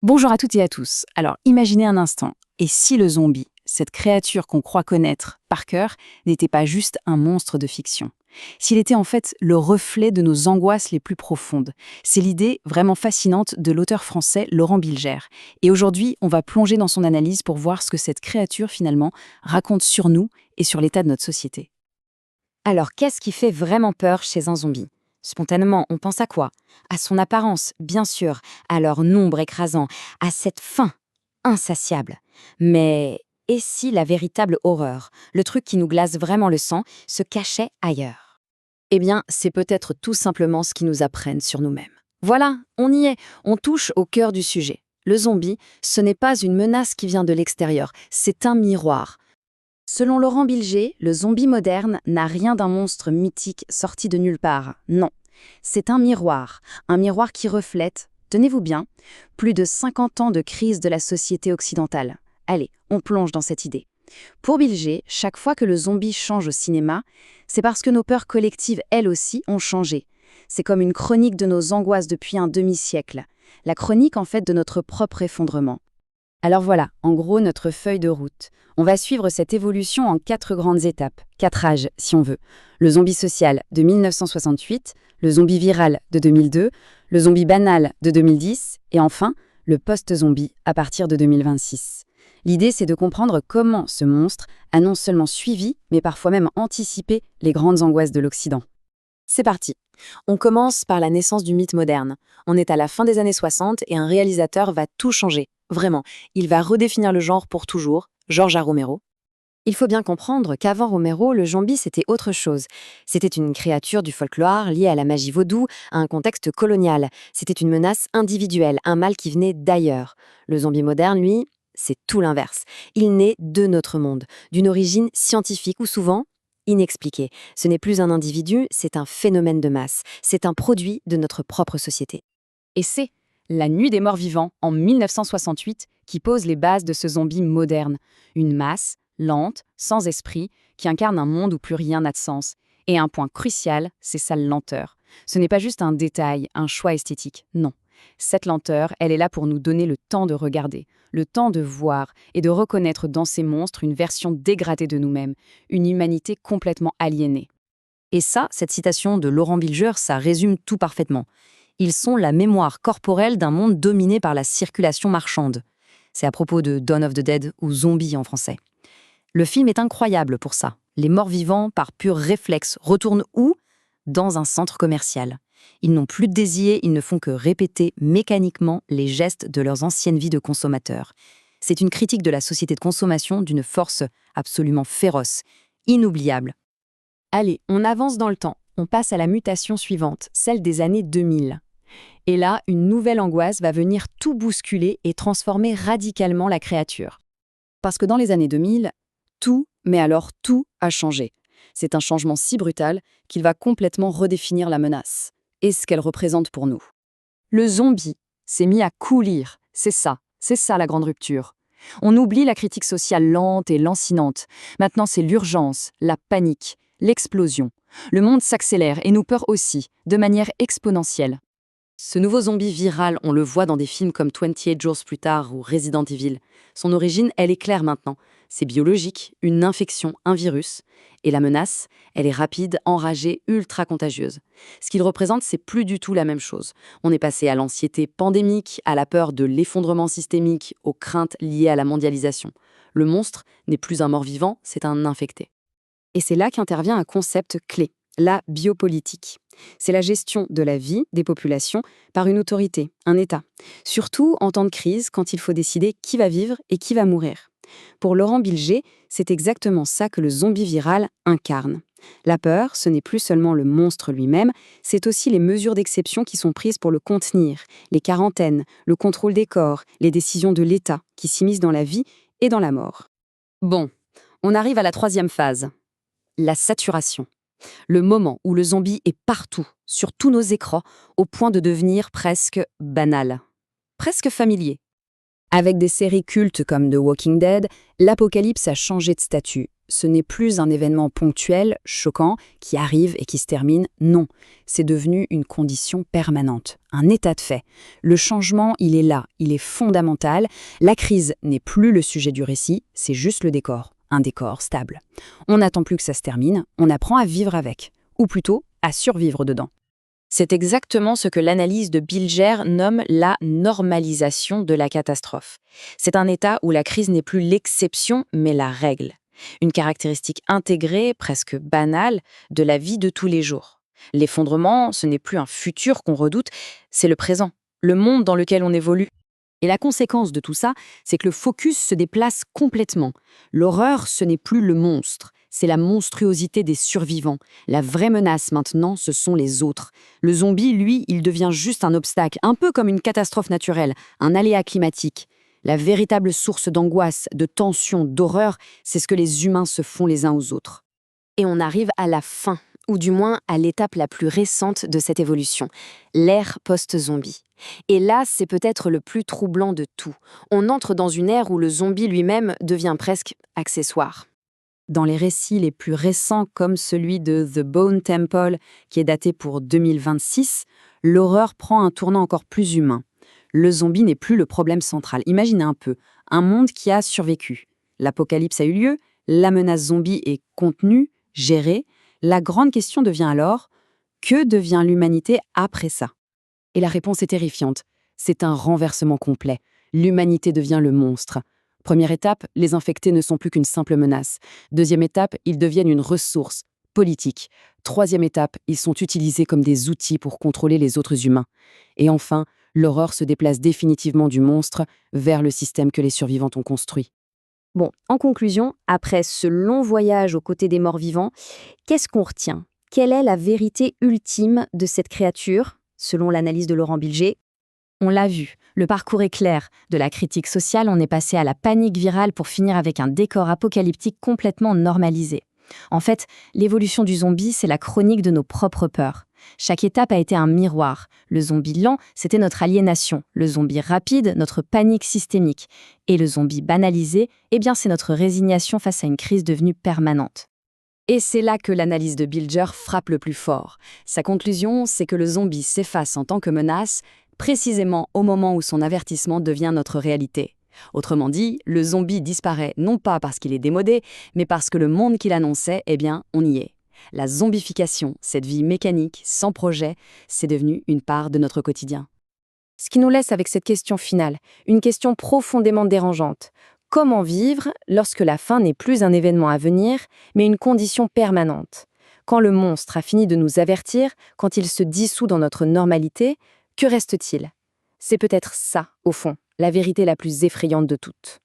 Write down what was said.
Bonjour à toutes et à tous. Alors, imaginez un instant, et si le zombie, cette créature qu'on croit connaître par cœur, n'était pas juste un monstre de fiction? S'il était en fait le reflet de nos angoisses les plus profondes. C'est l'idée vraiment fascinante de l'auteur français Laurent Bilger. Et aujourd'hui, on va plonger dans son analyse pour voir ce que cette créature finalement raconte sur nous et sur l'état de notre société. Alors, qu'est-ce qui fait vraiment peur chez un zombie? Spontanément, on pense à quoi? À son apparence, bien sûr, à leur nombre écrasant, à cette faim insatiable. Mais et si la véritable horreur, le truc qui nous glace vraiment le sang, se cachait ailleurs? Eh bien, c'est peut-être tout simplement ce qui nous apprennent sur nous-mêmes. Voilà, on y est, on touche au cœur du sujet. Le zombie, ce n'est pas une menace qui vient de l'extérieur, c'est un miroir. Selon Laurent Bilger, le zombie moderne n'a rien d'un monstre mythique sorti de nulle part. Non, c'est un miroir qui reflète, tenez-vous bien, plus de 50 ans de crise de la société occidentale. Allez, on plonge dans cette idée. Pour Bilger, chaque fois que le zombie change au cinéma, c'est parce que nos peurs collectives, elles aussi, ont changé. C'est comme une chronique de nos angoisses depuis un demi-siècle. La chronique, en fait, de notre propre effondrement. Alors voilà, en gros, notre feuille de route. On va suivre cette évolution en 4 grandes étapes, 4 âges, si on veut. Le zombie social de 1968, le zombie viral de 2002, le zombie banal de 2010, et enfin, le post-zombie à partir de 2026. L'idée, c'est de comprendre comment ce monstre a non seulement suivi, mais parfois même anticipé les grandes angoisses de l'Occident. C'est parti. On commence par la naissance du mythe moderne. On est à la fin des années 60 et un réalisateur va tout changer. Vraiment, il va redéfinir le genre pour toujours, George A. Romero. Il faut bien comprendre qu'avant Romero, le zombie c'était autre chose. C'était une créature du folklore liée à la magie vaudou, à un contexte colonial. C'était une menace individuelle, un mal qui venait d'ailleurs. Le zombie moderne, lui, c'est tout l'inverse. Il naît de notre monde, d'une origine scientifique ou souvent inexpliquée. Ce n'est plus un individu, c'est un phénomène de masse. C'est un produit de notre propre société. Et c'est La Nuit des Morts Vivants, en 1968, qui pose les bases de ce zombie moderne. Une masse, lente, sans esprit, qui incarne un monde où plus rien n'a de sens. Et un point crucial, c'est sa lenteur. Ce n'est pas juste un détail, un choix esthétique, non. Cette lenteur, elle est là pour nous donner le temps de regarder, le temps de voir et de reconnaître dans ces monstres une version dégradée de nous-mêmes, une humanité complètement aliénée. Et ça, cette citation de Laurent Bilger, ça résume tout parfaitement. Ils sont la mémoire corporelle d'un monde dominé par la circulation marchande. C'est à propos de Dawn of the Dead ou Zombie en français. Le film est incroyable pour ça. Les morts-vivants, par pur réflexe, retournent où? Dans un centre commercial. Ils n'ont plus de désir, ils ne font que répéter mécaniquement les gestes de leurs anciennes vies de consommateurs. C'est une critique de la société de consommation d'une force absolument féroce, inoubliable. Allez, on avance dans le temps. On passe à la mutation suivante, celle des années 2000. Et là, une nouvelle angoisse va venir tout bousculer et transformer radicalement la créature. Parce que dans les années 2000, tout, mais alors tout, a changé. C'est un changement si brutal qu'il va complètement redéfinir la menace et ce qu'elle représente pour nous. Le zombie s'est mis à coulir, c'est ça la grande rupture. On oublie la critique sociale lente et lancinante. Maintenant, c'est l'urgence, la panique, l'explosion. Le monde s'accélère et nous peur aussi, de manière exponentielle. Ce nouveau zombie viral, on le voit dans des films comme 28 Jours plus tard ou Resident Evil. Son origine, elle est claire maintenant. C'est biologique, une infection, un virus. Et la menace, elle est rapide, enragée, ultra contagieuse. Ce qu'il représente, c'est plus du tout la même chose. On est passé à l'anxiété pandémique, à la peur de l'effondrement systémique, aux craintes liées à la mondialisation. Le monstre n'est plus un mort-vivant, c'est un infecté. Et c'est là qu'intervient un concept clé, la biopolitique. C'est la gestion de la vie des populations par une autorité, un État. Surtout en temps de crise, quand il faut décider qui va vivre et qui va mourir. Pour Laurent Bilger, c'est exactement ça que le zombie viral incarne. La peur, ce n'est plus seulement le monstre lui-même, c'est aussi les mesures d'exception qui sont prises pour le contenir, les quarantaines, le contrôle des corps, les décisions de l'État qui s'immiscent dans la vie et dans la mort. Bon, on arrive à la troisième phase, la saturation. Le moment où le zombie est partout, sur tous nos écrans, au point de devenir presque banal, presque familier. Avec des séries cultes comme The Walking Dead, l'apocalypse a changé de statut. ce n'est plus un événement ponctuel, choquant, qui arrive et qui se termine. Non, c'est devenu une condition permanente, un état de fait. Le changement, il est là, il est fondamental. La crise n'est plus le sujet du récit, c'est juste le décor, un décor stable. On n'attend plus que ça se termine, on apprend à vivre avec, ou plutôt à survivre dedans. C'est exactement ce que l'analyse de Bilger nomme la normalisation de la catastrophe. C'est un état où la crise n'est plus l'exception, mais la règle. Une caractéristique intégrée, presque banale, de la vie de tous les jours. L'effondrement, ce n'est plus un futur qu'on redoute, c'est le présent, le monde dans lequel on évolue. Et la conséquence de tout ça, c'est que le focus se déplace complètement. L'horreur, ce n'est plus le monstre, c'est la monstruosité des survivants. La vraie menace maintenant, ce sont les autres. Le zombie, lui, il devient juste un obstacle, un peu comme une catastrophe naturelle, un aléa climatique. La véritable source d'angoisse, de tension, d'horreur, c'est ce que les humains se font les uns aux autres. Et on arrive à la fin, ou du moins à l'étape la plus récente de cette évolution, l'ère post-zombie. Et là, c'est peut-être le plus troublant de tout. On entre dans une ère où le zombie lui-même devient presque accessoire. Dans les récits les plus récents, comme celui de The Bone Temple, qui est daté pour 2026, l'horreur prend un tournant encore plus humain. Le zombie n'est plus le problème central. Imaginez un peu, un monde qui a survécu. L'apocalypse a eu lieu, la menace zombie est contenue, gérée. La grande question devient alors, que devient l'humanité après ça? Et la réponse est terrifiante. C'est un renversement complet. L'humanité devient le monstre. Première étape, les infectés ne sont plus qu'une simple menace. Deuxième étape, ils deviennent une ressource politique. Troisième étape, ils sont utilisés comme des outils pour contrôler les autres humains. Et enfin, l'horreur se déplace définitivement du monstre vers le système que les survivants ont construit. Bon, en conclusion, après ce long voyage aux côtés des morts vivants, qu'est-ce qu'on retient? Quelle est la vérité ultime de cette créature, selon l'analyse de Laurent Bilger? On l'a vu, le parcours est clair. De la critique sociale, on est passé à la panique virale pour finir avec un décor apocalyptique complètement normalisé. En fait, l'évolution du zombie, c'est la chronique de nos propres peurs. Chaque étape a été un miroir. Le zombie lent, c'était notre aliénation. Le zombie rapide, notre panique systémique. Et le zombie banalisé, eh bien, c'est notre résignation face à une crise devenue permanente. Et c'est là que l'analyse de Bilger frappe le plus fort. Sa conclusion, c'est que le zombie s'efface en tant que menace, précisément au moment où son avertissement devient notre réalité. Autrement dit, le zombie disparaît non pas parce qu'il est démodé, mais parce que le monde qu'il annonçait, eh bien, on y est. La zombification, cette vie mécanique, sans projet, c'est devenu une part de notre quotidien. Ce qui nous laisse avec cette question finale, une question profondément dérangeante. Comment vivre lorsque la fin n'est plus un événement à venir, mais une condition permanente? Quand le monstre a fini de nous avertir, quand il se dissout dans notre normalité, que reste-t-il? C'est peut-être ça, au fond, la vérité la plus effrayante de toutes.